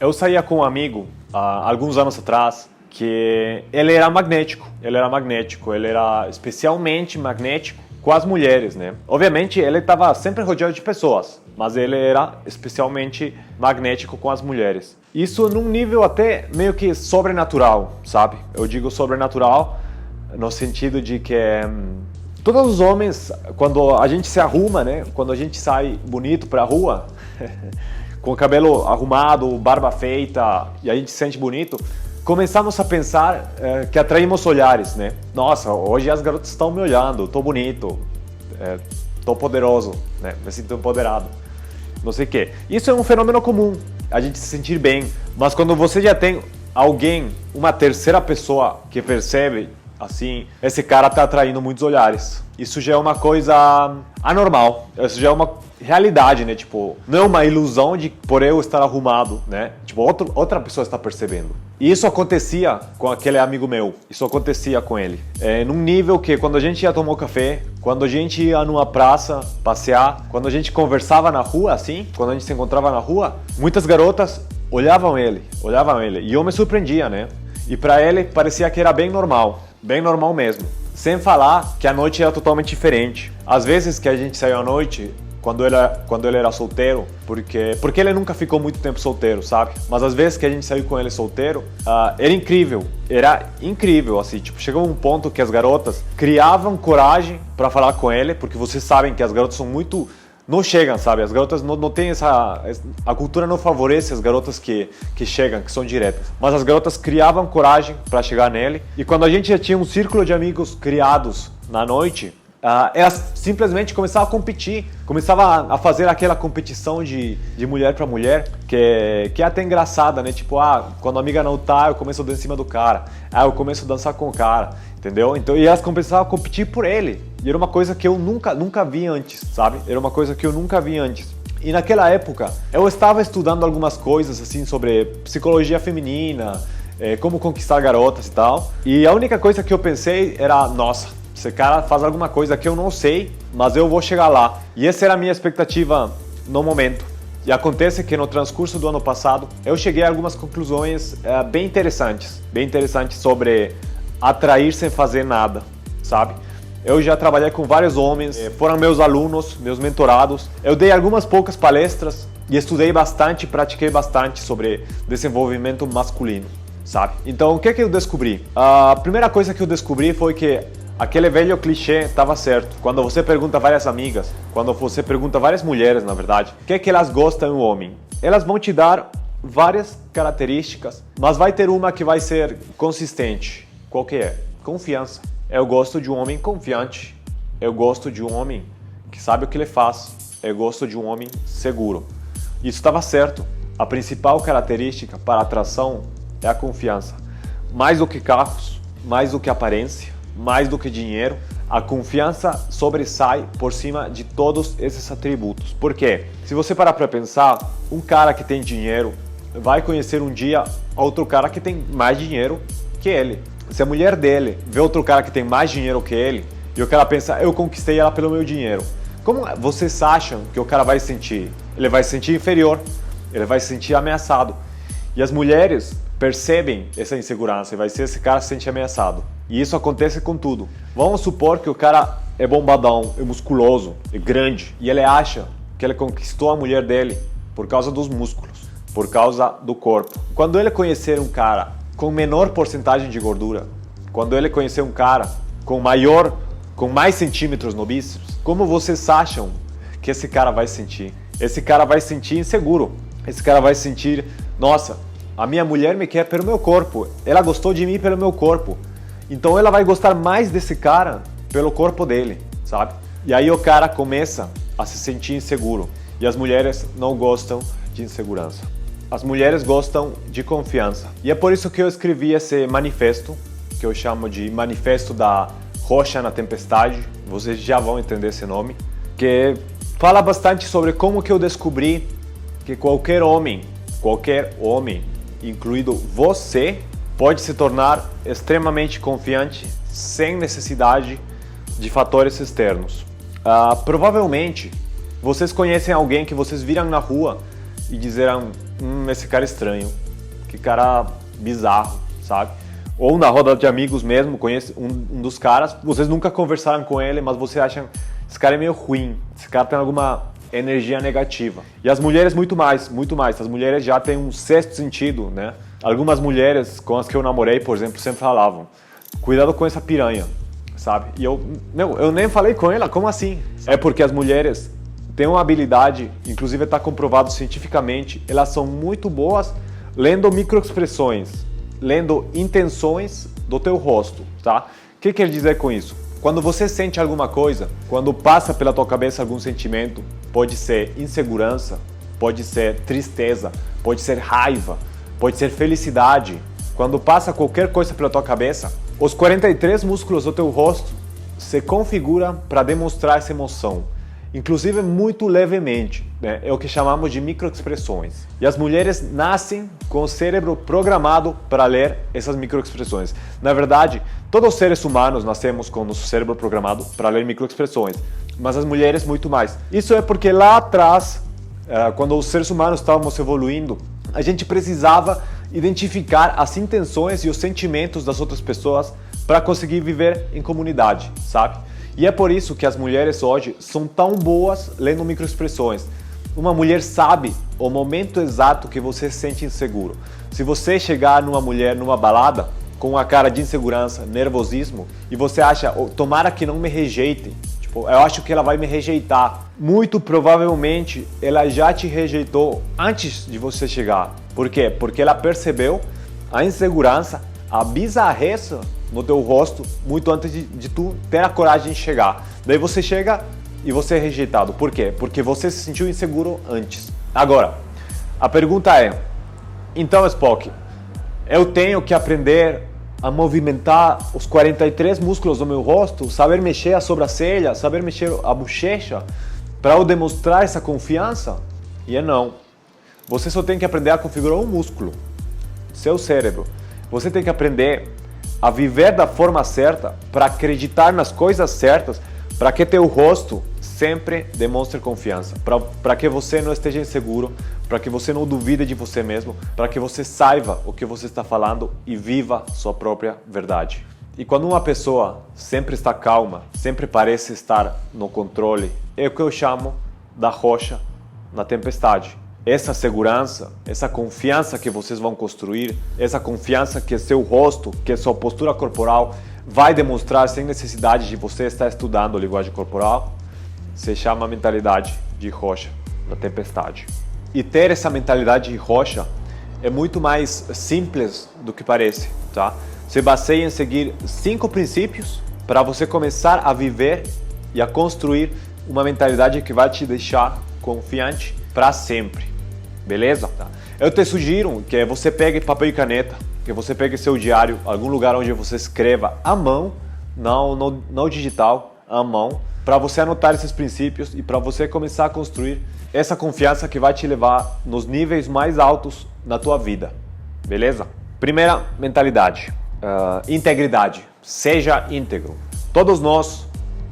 Eu saía com um amigo alguns anos atrás que ele era magnético. Ele era especialmente magnético com as mulheres, né? Obviamente ele estava sempre rodeado de pessoas, mas ele era especialmente magnético com as mulheres. Isso num nível até meio que sobrenatural, sabe? Eu digo sobrenatural no sentido de que todos os homens, quando a gente se arruma, né? Quando a gente sai bonito pra rua, com o cabelo arrumado, barba feita, e a gente se sente bonito, começamos a pensar que atraímos olhares, né? Nossa, hoje as garotas estão me olhando, tô bonito, tô poderoso, né? Me sinto empoderado, não sei o quê. Isso é um fenômeno comum, a gente se sentir bem, mas quando você já tem alguém, uma terceira pessoa que percebe, assim, esse cara tá atraindo muitos olhares. Isso já é uma coisa anormal, isso já é uma realidade, né? Tipo, não é uma ilusão de por eu estar arrumado, né? Tipo, outra pessoa está percebendo. E isso acontecia com aquele amigo meu, isso acontecia com ele. Num nível que quando a gente ia tomar um café, quando a gente ia numa praça passear, quando a gente conversava na rua, assim, quando a gente se encontrava na rua, muitas garotas olhavam ele. E eu me surpreendia, né? E pra ele parecia que era bem normal mesmo. Sem falar que a noite era totalmente diferente. Às vezes que a gente saiu à noite, quando ele era solteiro, porque ele nunca ficou muito tempo solteiro, sabe? Mas às vezes que a gente saiu com ele solteiro, era incrível, assim, tipo, chegou um ponto que as garotas criavam coragem pra falar com ele, porque vocês sabem que as garotas são muito... Não chegam, sabe? As garotas não têm essa... A cultura não favorece as garotas que chegam, que são diretas. Mas as garotas criavam coragem para chegar nele. E quando a gente já tinha um círculo de amigos criados na noite, elas simplesmente começavam a competir. Começavam a fazer aquela competição de mulher para mulher, que é até engraçada, né? Tipo, quando a amiga não tá, eu começo a dar em cima do cara. Eu começo a dançar com o cara, entendeu? Então, e elas começavam a competir por ele. E era uma coisa que eu nunca vi antes, sabe? Era uma coisa que eu nunca vi antes. E naquela época, eu estava estudando algumas coisas, assim, sobre psicologia feminina, como conquistar garotas e tal. E a única coisa que eu pensei era, nossa, esse cara faz alguma coisa que eu não sei, mas eu vou chegar lá. E essa era a minha expectativa no momento. E acontece que no transcurso do ano passado, eu cheguei a algumas conclusões bem interessantes sobre atrair sem fazer nada, sabe? Eu já trabalhei com vários homens, foram meus alunos, meus mentorados. Eu dei algumas poucas palestras e estudei bastante, pratiquei bastante sobre desenvolvimento masculino, sabe? Então, o que eu descobri? A primeira coisa que eu descobri foi que aquele velho clichê estava certo. Quando você pergunta a várias amigas, quando você pergunta a várias mulheres, na verdade, o que elas gostam em um homem, elas vão te dar várias características, mas vai ter uma que vai ser consistente. Qual que é? Confiança. Eu gosto de um homem confiante. Eu gosto de um homem que sabe o que ele faz. Eu gosto de um homem seguro. Isso estava certo. A principal característica para a atração é a confiança. Mais do que carros, mais do que aparência, mais do que dinheiro, a confiança sobressai por cima de todos esses atributos. Por quê? Se você parar para pensar, um cara que tem dinheiro vai conhecer um dia outro cara que tem mais dinheiro que ele. Se a mulher dele vê outro cara que tem mais dinheiro que ele, e o cara pensa, eu conquistei ela pelo meu dinheiro, como vocês acham que o cara vai se sentir? Ele vai se sentir inferior, ele vai se sentir ameaçado. E as mulheres percebem essa insegurança, e vai ser esse cara se sente ameaçado. E isso acontece com tudo. Vamos supor que o cara é bombadão, é musculoso, é grande, e ele acha que ele conquistou a mulher dele por causa dos músculos, por causa do corpo. Quando ele conhecer um cara com menor porcentagem de gordura, quando ele conhecer um cara com mais centímetros no bíceps, como vocês acham que esse cara vai sentir? Esse cara vai sentir inseguro. Esse cara vai sentir, nossa, a minha mulher me quer pelo meu corpo, ela gostou de mim pelo meu corpo. Então ela vai gostar mais desse cara pelo corpo dele, sabe? E aí o cara começa a se sentir inseguro. E as mulheres não gostam de insegurança. As mulheres gostam de confiança. E é por isso que eu escrevi esse manifesto, que eu chamo de Manifesto da Rocha na Tempestade. Vocês já vão entender esse nome. Que fala bastante sobre como que eu descobri que qualquer homem, incluído você, pode se tornar extremamente confiante sem necessidade de fatores externos. Provavelmente, vocês conhecem alguém que vocês viram na rua e dizer, esse cara é estranho, que cara bizarro, sabe? Ou na roda de amigos mesmo, conhece um dos caras, vocês nunca conversaram com ele, mas você acha, esse cara é meio ruim, esse cara tem alguma energia negativa. E as mulheres muito mais. As mulheres já têm um sexto sentido, né? Algumas mulheres com as que eu namorei, por exemplo, sempre falavam, cuidado com essa piranha, sabe? E eu nem falei com ela, como assim? É porque as mulheres têm uma habilidade, inclusive está comprovado cientificamente, elas são muito boas lendo microexpressões, lendo intenções do teu rosto, tá? O que quer dizer com isso? Quando você sente alguma coisa, quando passa pela tua cabeça algum sentimento, pode ser insegurança, pode ser tristeza, pode ser raiva, pode ser felicidade. Quando passa qualquer coisa pela tua cabeça, os 43 músculos do teu rosto se configuram para demonstrar essa emoção, inclusive muito levemente, né? É o que chamamos de microexpressões. E as mulheres nascem com o cérebro programado para ler essas microexpressões. Na verdade, todos os seres humanos nascemos com o nosso cérebro programado para ler microexpressões, mas as mulheres muito mais. Isso é porque lá atrás, quando os seres humanos estávamos evoluindo, a gente precisava identificar as intenções e os sentimentos das outras pessoas para conseguir viver em comunidade, sabe? E é por isso que as mulheres hoje são tão boas lendo microexpressões. Uma mulher sabe o momento exato que você se sente inseguro. Se você chegar numa mulher numa balada com uma cara de insegurança, nervosismo, e você acha, tomara que não me rejeite, tipo, eu acho que ela vai me rejeitar. Muito provavelmente ela já te rejeitou antes de você chegar. Por quê? Porque ela percebeu a insegurança, a bizarreza no teu rosto muito antes de tu ter a coragem de chegar. Daí você chega e você é rejeitado. Por quê? Porque você se sentiu inseguro antes. Agora, a pergunta é, então Spock, eu tenho que aprender a movimentar os 43 músculos do meu rosto, saber mexer a sobrancelha, saber mexer a bochecha, para eu demonstrar essa confiança? E é não. Você só tem que aprender a configurar um músculo, seu cérebro. Você tem que aprender a viver da forma certa, para acreditar nas coisas certas, para que teu rosto sempre demonstre confiança, para que você não esteja inseguro, para que você não duvide de você mesmo, para que você saiba o que você está falando e viva sua própria verdade. E quando uma pessoa sempre está calma, sempre parece estar no controle, é o que eu chamo da rocha na tempestade. Essa segurança, essa confiança que vocês vão construir, essa confiança que seu rosto, que sua postura corporal vai demonstrar sem necessidade de você estar estudando a linguagem corporal, se chama mentalidade de rocha na tempestade. E ter essa mentalidade de rocha é muito mais simples do que parece, tá? Se baseia em seguir 5 princípios para você começar a viver e a construir uma mentalidade que vai te deixar confiante para sempre. Beleza? Tá. Eu te sugiro que você pegue papel e caneta, que você pegue seu diário, algum lugar onde você escreva à mão, não digital, à mão, para você anotar esses princípios e para você começar a construir essa confiança que vai te levar nos níveis mais altos na tua vida. Beleza? Primeira mentalidade, integridade. Seja íntegro. Todos nós,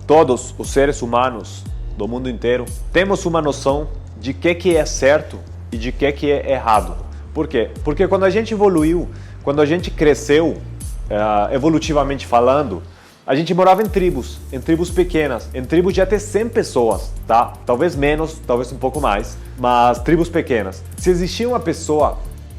todos os seres humanos do mundo inteiro, temos uma noção de que é certo e de que é errado. Por quê? Porque quando a gente evoluiu, quando a gente cresceu, evolutivamente falando, a gente morava em tribos pequenas, em tribos de até 100 pessoas, tá? Talvez menos, talvez um pouco mais, mas tribos pequenas. Se existia uma pessoa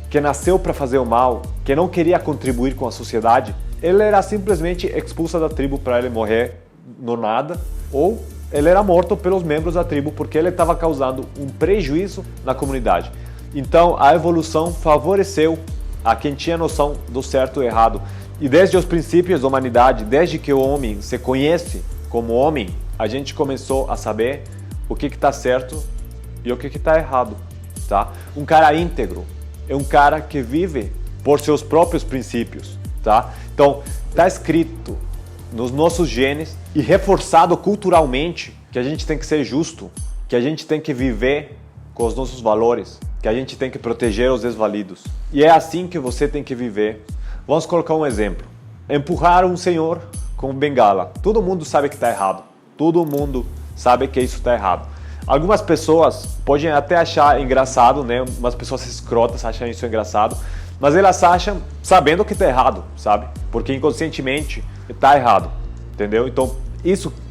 que nasceu para fazer o mal, que não queria contribuir com a sociedade, ele era simplesmente expulso da tribo para ele morrer no nada, ou ele era morto pelos membros da tribo porque ele estava causando um prejuízo na comunidade. Então a evolução favoreceu a quem tinha noção do certo e errado. E desde os princípios da humanidade, desde que o homem se conhece como homem, a gente começou a saber o que está certo e o que está errado, tá? Um cara íntegro é um cara que vive por seus próprios princípios, tá? Então está escrito nos nossos genes e reforçado culturalmente que a gente tem que ser justo, que a gente tem que viver com os nossos valores, que a gente tem que proteger os desvalidos. E é assim que você tem que viver. Vamos colocar um exemplo. Empurrar um senhor com bengala. Todo mundo sabe que está errado. Todo mundo sabe que isso está errado. Algumas pessoas podem até achar engraçado, né? Umas pessoas escrotas acham isso engraçado, mas elas acham sabendo que tá errado, sabe? Porque inconscientemente tá errado, entendeu? Então,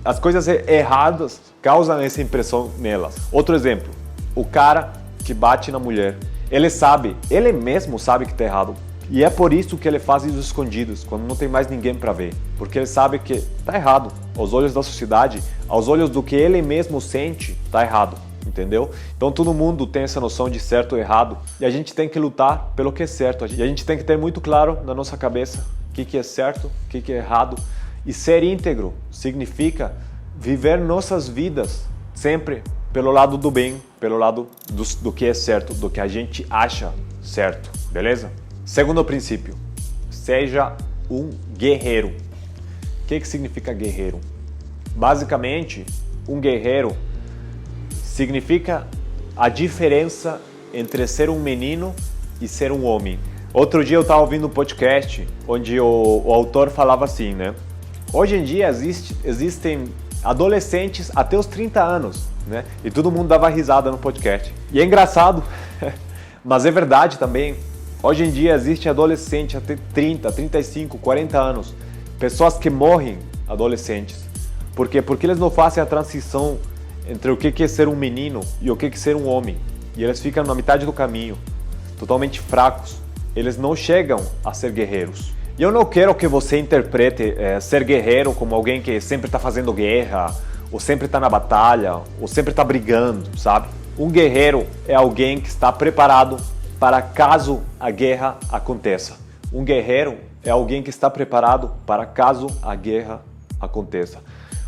as coisas erradas causam essa impressão nelas. Outro exemplo, o cara que bate na mulher, ele mesmo sabe que tá errado. E é por isso que ele faz isso escondidos, quando não tem mais ninguém para ver. Porque ele sabe que tá errado. Aos olhos da sociedade, aos olhos do que ele mesmo sente, tá errado. Entendeu? Então todo mundo tem essa noção de certo e errado. E a gente tem que lutar pelo que é certo. E a gente tem que ter muito claro na nossa cabeça o que é certo, o que é errado. E ser íntegro significa viver nossas vidas sempre pelo lado do bem, pelo lado do que é certo, do que a gente acha certo. Beleza? Segundo princípio, seja um guerreiro. O que significa guerreiro? Basicamente, um guerreiro significa a diferença entre ser um menino e ser um homem. Outro dia eu estava ouvindo um podcast onde o autor falava assim, né? Hoje em dia existem adolescentes até os 30 anos, né? E todo mundo dava risada no podcast. E é engraçado, mas é verdade também. Hoje em dia existe adolescente até 30, 35, 40 anos. Pessoas que morrem adolescentes. Por quê? Porque eles não fazem a transição entre o que é ser um menino e o que é ser um homem. E eles ficam na metade do caminho, totalmente fracos. Eles não chegam a ser guerreiros. E eu não quero que você interprete ser guerreiro como alguém que sempre está fazendo guerra, ou sempre está na batalha, ou sempre está brigando, sabe? Um guerreiro é alguém que está preparado para caso a guerra aconteça. Um guerreiro é alguém que está preparado para caso a guerra aconteça.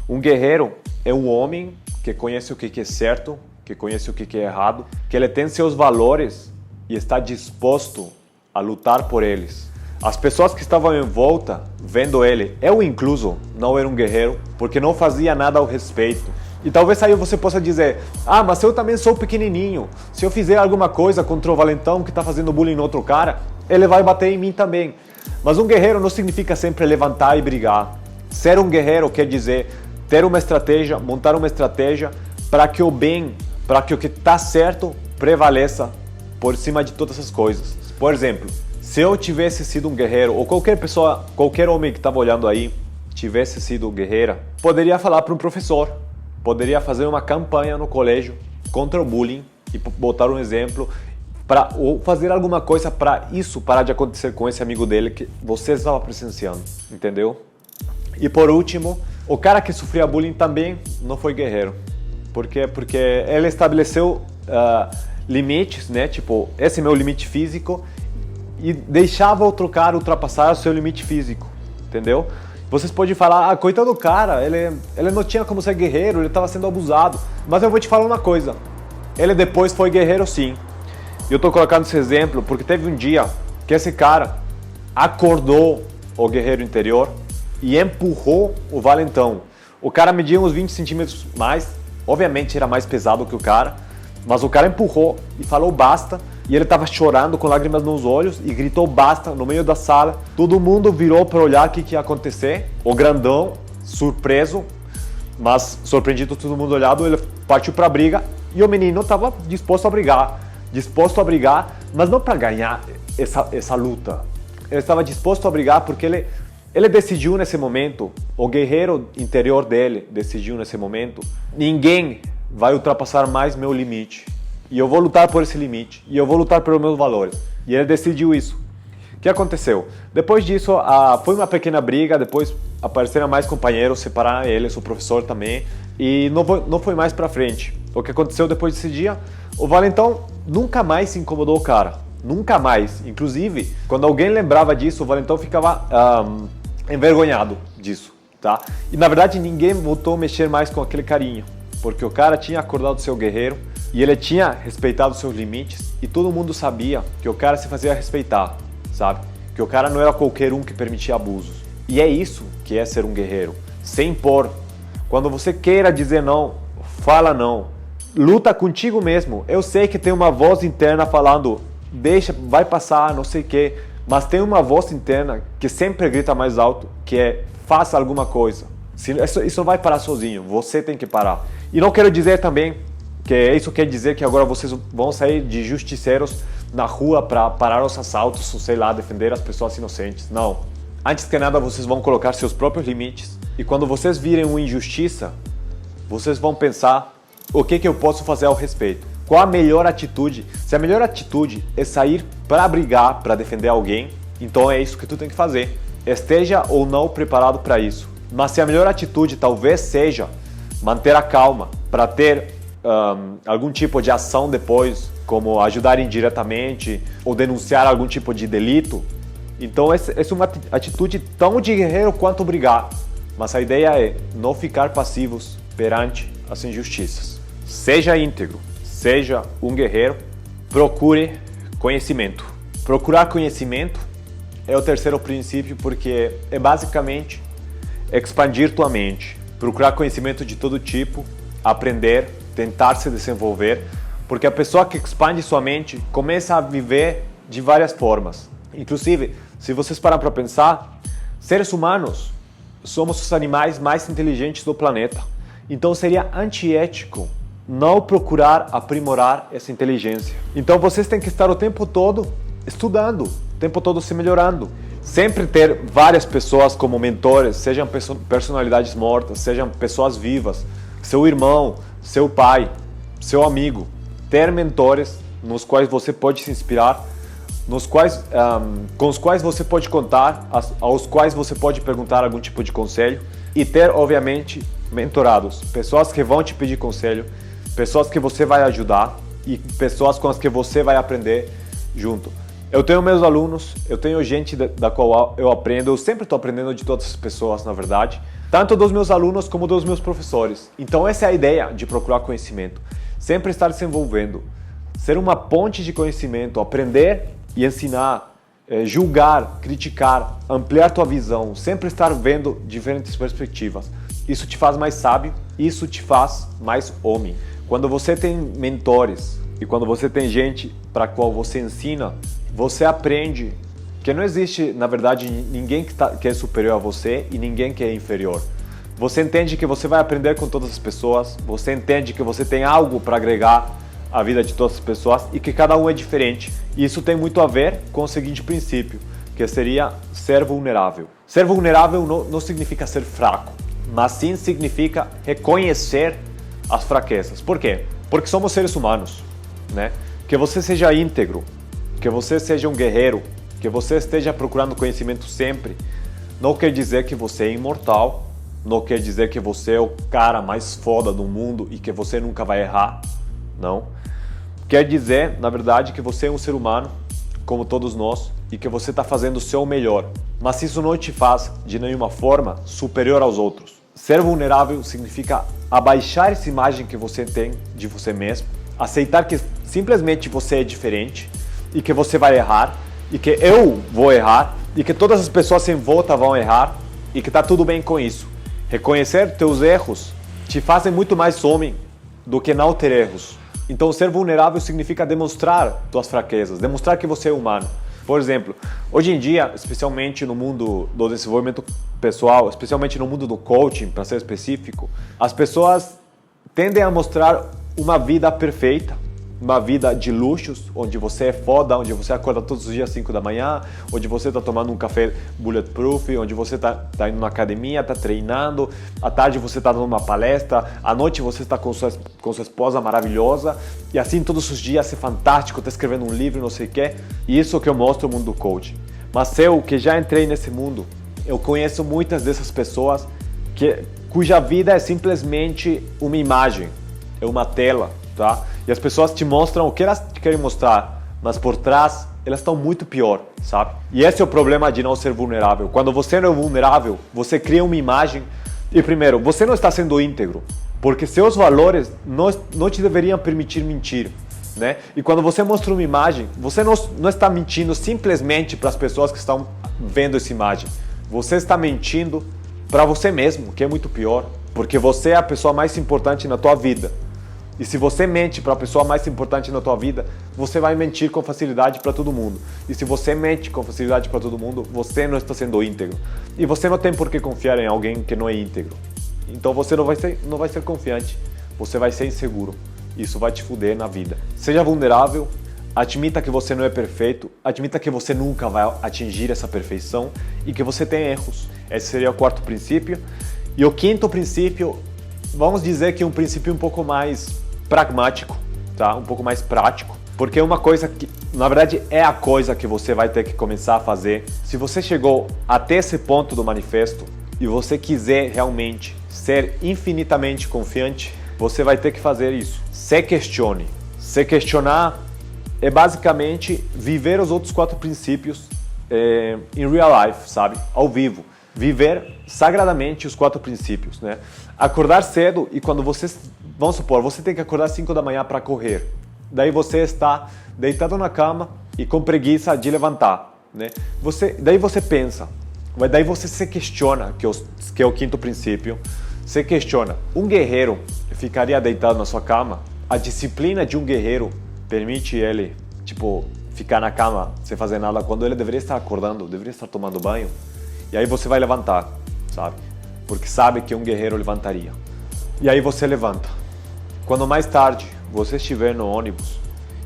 Um guerreiro é um homem que conhece o que é certo, que conhece o que é errado, que ele tem seus valores e está disposto a lutar por eles. As pessoas que estavam em volta, vendo ele, eu incluso, não era um guerreiro, porque não fazia nada ao respeito. E talvez aí você possa dizer, mas eu também sou pequenininho, se eu fizer alguma coisa contra o valentão que está fazendo bullying no outro cara, ele vai bater em mim também. Mas um guerreiro não significa sempre levantar e brigar. Ser um guerreiro quer dizer ter uma estratégia, montar uma estratégia para que o bem, para que o que está certo prevaleça por cima de todas essas coisas. Por exemplo, se eu tivesse sido um guerreiro, ou qualquer pessoa, qualquer homem que estava olhando aí, tivesse sido guerreira, poderia falar para um professor, poderia fazer uma campanha no colégio contra o bullying e botar um exemplo, ou fazer alguma coisa para isso parar de acontecer com esse amigo dele que você estava presenciando, entendeu? E por último, o cara que sofria bullying também não foi guerreiro. Por quê? Porque ele estabeleceu limites, né? Tipo, esse é meu limite físico, e deixava outro cara ultrapassar o seu limite físico, entendeu? Vocês podem falar, coitado do cara, ele não tinha como ser guerreiro, ele estava sendo abusado. Mas eu vou te falar uma coisa, ele depois foi guerreiro sim. E eu estou colocando esse exemplo porque teve um dia que esse cara acordou o guerreiro interior e empurrou o valentão. O cara media uns 20 centímetros mais, obviamente era mais pesado que o cara, mas o cara empurrou e falou basta. E ele estava chorando com lágrimas nos olhos e gritou basta no meio da sala. Todo mundo virou para olhar o que ia acontecer. O grandão, surpreso, mas surpreendido, todo mundo olhado, ele partiu para a briga e o menino estava disposto a brigar. Mas não para ganhar essa luta. Ele estava disposto a brigar porque ele decidiu nesse momento, o guerreiro interior dele decidiu nesse momento, ninguém vai ultrapassar mais meu limite. E eu vou lutar por esse limite. E eu vou lutar pelos meus valores. E ele decidiu isso. O que aconteceu? Depois disso, foi uma pequena briga. Depois apareceram mais companheiros, separaram eles, o professor também. E não foi mais pra frente. O que aconteceu depois desse dia? O valentão nunca mais se incomodou o cara. Nunca mais. Inclusive, quando alguém lembrava disso, o valentão ficava envergonhado disso. Tá? E na verdade, ninguém voltou a mexer mais com aquele carinho. Porque o cara tinha acordado seu guerreiro. E ele tinha respeitado seus limites e todo mundo sabia que o cara se fazia respeitar, sabe? Que o cara não era qualquer um que permitia abusos. E é isso que é ser um guerreiro, sem impor. Quando você queira dizer não, fala não. Luta contigo mesmo. Eu sei que tem uma voz interna falando, deixa, vai passar, não sei o quê. Mas tem uma voz interna que sempre grita mais alto, que é, faça alguma coisa. Isso não vai parar sozinho, você tem que parar. E não quero dizer também Que isso quer dizer que agora vocês vão sair de justiceiros na rua para parar os assaltos, ou sei lá, defender as pessoas inocentes. Não. Antes que nada, vocês vão colocar seus próprios limites. E quando vocês virem uma injustiça, vocês vão pensar o que eu posso fazer ao respeito. Qual a melhor atitude? Se a melhor atitude é sair para brigar, para defender alguém, então é isso que tu tem que fazer. Esteja ou não preparado para isso. Mas se a melhor atitude talvez seja manter a calma, para ter algum tipo de ação depois, como ajudar indiretamente ou denunciar algum tipo de delito, então essa é uma atitude tão de guerreiro quanto brigar. Mas a ideia é não ficar passivos perante as injustiças. Seja íntegro, seja um guerreiro, procure conhecimento. Procurar conhecimento é o terceiro princípio, porque é basicamente expandir tua mente. Procurar conhecimento de todo tipo, aprender, tentar se desenvolver, porque a pessoa que expande sua mente começa a viver de várias formas. Inclusive, se vocês param para pensar, seres humanos somos os animais mais inteligentes do planeta. Então seria antiético não procurar aprimorar essa inteligência. Então vocês têm que estar o tempo todo estudando, o tempo todo se melhorando. Sempre ter várias pessoas como mentores, sejam personalidades mortas, sejam pessoas vivas, seu irmão, seu pai, seu amigo. Ter mentores nos quais você pode se inspirar, com os quais você pode contar, aos quais você pode perguntar algum tipo de conselho. E ter, obviamente, mentorados, pessoas que vão te pedir conselho, pessoas que você vai ajudar e pessoas com as que você vai aprender junto. Eu tenho meus alunos, eu tenho gente da qual eu aprendo, eu sempre estou aprendendo de todas as pessoas, na verdade, tanto dos meus alunos como dos meus professores. Então essa é a ideia de procurar conhecimento, sempre estar se envolvendo, ser uma ponte de conhecimento, aprender e ensinar, julgar, criticar, ampliar tua visão, sempre estar vendo diferentes perspectivas. Isso te faz mais sábio, isso te faz mais homem. Quando você tem mentores e quando você tem gente para a qual você ensina, você aprende que não existe, na verdade, ninguém que é superior a você e ninguém que é inferior. Você entende que você vai aprender com todas as pessoas, você entende que você tem algo para agregar à vida de todas as pessoas e que cada um é diferente. E isso tem muito a ver com o seguinte princípio, que seria ser vulnerável. Ser vulnerável não significa ser fraco, mas sim significa reconhecer as fraquezas. Por quê? Porque somos seres humanos, né? Que você seja íntegro, que você seja um guerreiro, que você esteja procurando conhecimento sempre, não quer dizer que você é imortal, não quer dizer que você é o cara mais foda do mundo e que você nunca vai errar, não. Quer dizer, na verdade, que você é um ser humano, como todos nós, e que você está fazendo o seu melhor. Mas isso não te faz, de nenhuma forma, superior aos outros. Ser vulnerável significa abaixar essa imagem que você tem de você mesmo, aceitar que simplesmente você é diferente e que você vai errar, e que eu vou errar, e que todas as pessoas em volta vão errar, e que está tudo bem com isso. Reconhecer teus erros te fazem muito mais homem do que não ter erros. Então ser vulnerável significa demonstrar tuas fraquezas, demonstrar que você é humano. Por exemplo, hoje em dia, especialmente no mundo do desenvolvimento pessoal, especialmente no mundo do coaching, para ser específico, as pessoas tendem a mostrar uma vida perfeita, uma vida de luxos, onde você é foda, onde você acorda todos os dias às 5 da manhã, onde você está tomando um café bulletproof, onde você está indo na academia, está treinando, à tarde você está dando uma palestra, à noite você está com sua esposa maravilhosa, e assim todos os dias é fantástico, está escrevendo um livro, não sei o quê. E isso que eu mostro no mundo do coaching. Mas eu, que já entrei nesse mundo, eu conheço muitas dessas pessoas cuja vida é simplesmente uma imagem, é uma tela, tá? E as pessoas te mostram o que elas te querem mostrar, mas por trás elas estão muito pior, sabe? E esse é o problema de não ser vulnerável. Quando você não é vulnerável, você cria uma imagem e, primeiro, você não está sendo íntegro, porque seus valores não te deveriam permitir mentir, né? E quando você mostra uma imagem, você não está mentindo simplesmente para as pessoas que estão vendo essa imagem. Você está mentindo para você mesmo, que é muito pior, porque você é a pessoa mais importante na tua vida. E se você mente para a pessoa mais importante na tua vida, você vai mentir com facilidade para todo mundo. E se você mente com facilidade para todo mundo, você não está sendo íntegro. E você não tem por que confiar em alguém que não é íntegro. Então você não vai ser confiante, você vai ser inseguro. isso vai te fuder na vida. Seja vulnerável, admita que você não é perfeito, admita que você nunca vai atingir essa perfeição e que você tem erros. Esse seria o quarto princípio. E o quinto princípio, vamos dizer que é um princípio um pouco mais pragmático, tá? Um pouco mais prático, porque é uma coisa que, na verdade, é a coisa que você vai ter que começar a fazer. Se você chegou até esse ponto do manifesto e você quiser realmente ser infinitamente confiante, você vai ter que fazer isso. Se questione. Se questionar é basicamente viver os outros quatro princípios em real life, sabe? Ao vivo. Viver sagradamente os quatro princípios, né? Acordar cedo e quando você, vamos supor, você tem que acordar às 5 da manhã para correr. Daí você está deitado na cama e com preguiça de levantar, né? Daí você pensa, daí você se questiona, que é o quinto princípio, se questiona, um guerreiro ficaria deitado na sua cama? A disciplina de um guerreiro permite ele, tipo, ficar na cama sem fazer nada quando ele deveria estar acordando, deveria estar tomando banho? E aí você vai levantar, sabe? Porque sabe que um guerreiro levantaria. E aí você levanta. Quando mais tarde você estiver no ônibus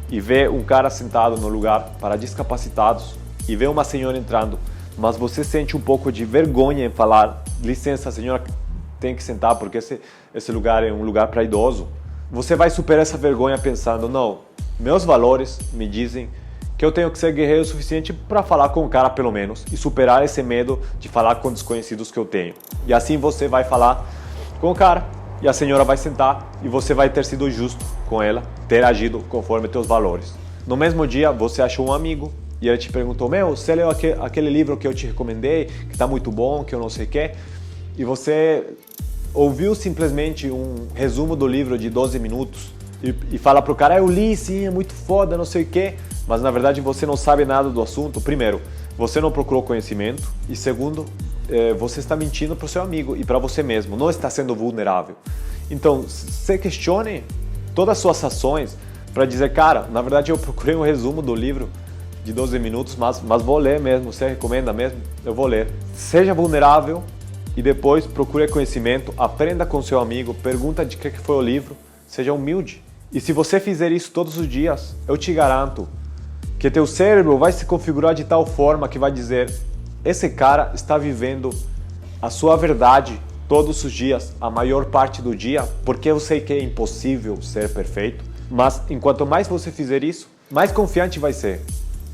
e vê um cara sentado no lugar para discapacitados e vê uma senhora entrando, mas você sente um pouco de vergonha em falar, licença, a senhora tem que sentar porque esse lugar é um lugar para idoso. Você vai superar essa vergonha pensando, não, meus valores me dizem que eu tenho que ser guerreiro o suficiente para falar com o cara pelo menos e superar esse medo de falar com desconhecidos que eu tenho. E assim você vai falar com o cara e a senhora vai sentar e você vai ter sido justo com ela, ter agido conforme teus valores. No mesmo dia você achou um amigo e ele te perguntou, você leu aquele livro que eu te recomendei, que está muito bom, que eu não sei o que, e você ouviu simplesmente um resumo do livro de 12 minutos e fala pro cara, eu li sim, é muito foda, não sei o que, mas na verdade você não sabe nada do assunto. Primeiro, você não procurou conhecimento e segundo, você está mentindo para o seu amigo e para você mesmo, não está sendo vulnerável. Então, se questione todas as suas ações para dizer, cara, na verdade eu procurei um resumo do livro de 12 minutos, mas vou ler mesmo, você recomenda mesmo? Eu vou ler. Seja vulnerável e depois procure conhecimento, aprenda com seu amigo, pergunta de que foi o livro, seja humilde. E se você fizer isso todos os dias, eu te garanto que teu cérebro vai se configurar de tal forma que vai dizer, esse cara está vivendo a sua verdade todos os dias, a maior parte do dia, porque eu sei que é impossível ser perfeito, mas enquanto mais você fizer isso, mais confiante vai ser.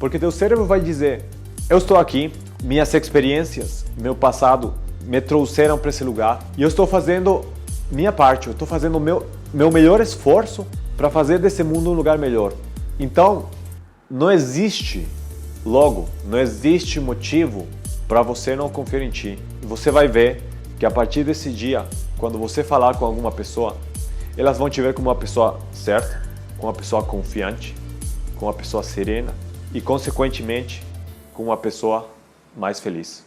Porque teu cérebro vai dizer, eu estou aqui, minhas experiências, meu passado me trouxeram para esse lugar e eu estou fazendo minha parte, eu estou fazendo o meu melhor esforço para fazer desse mundo um lugar melhor. Então, não existe motivo para você não confiar em ti. E você vai ver que a partir desse dia, quando você falar com alguma pessoa, elas vão te ver como uma pessoa certa, como uma pessoa confiante, como uma pessoa serena e, consequentemente, como uma pessoa mais feliz.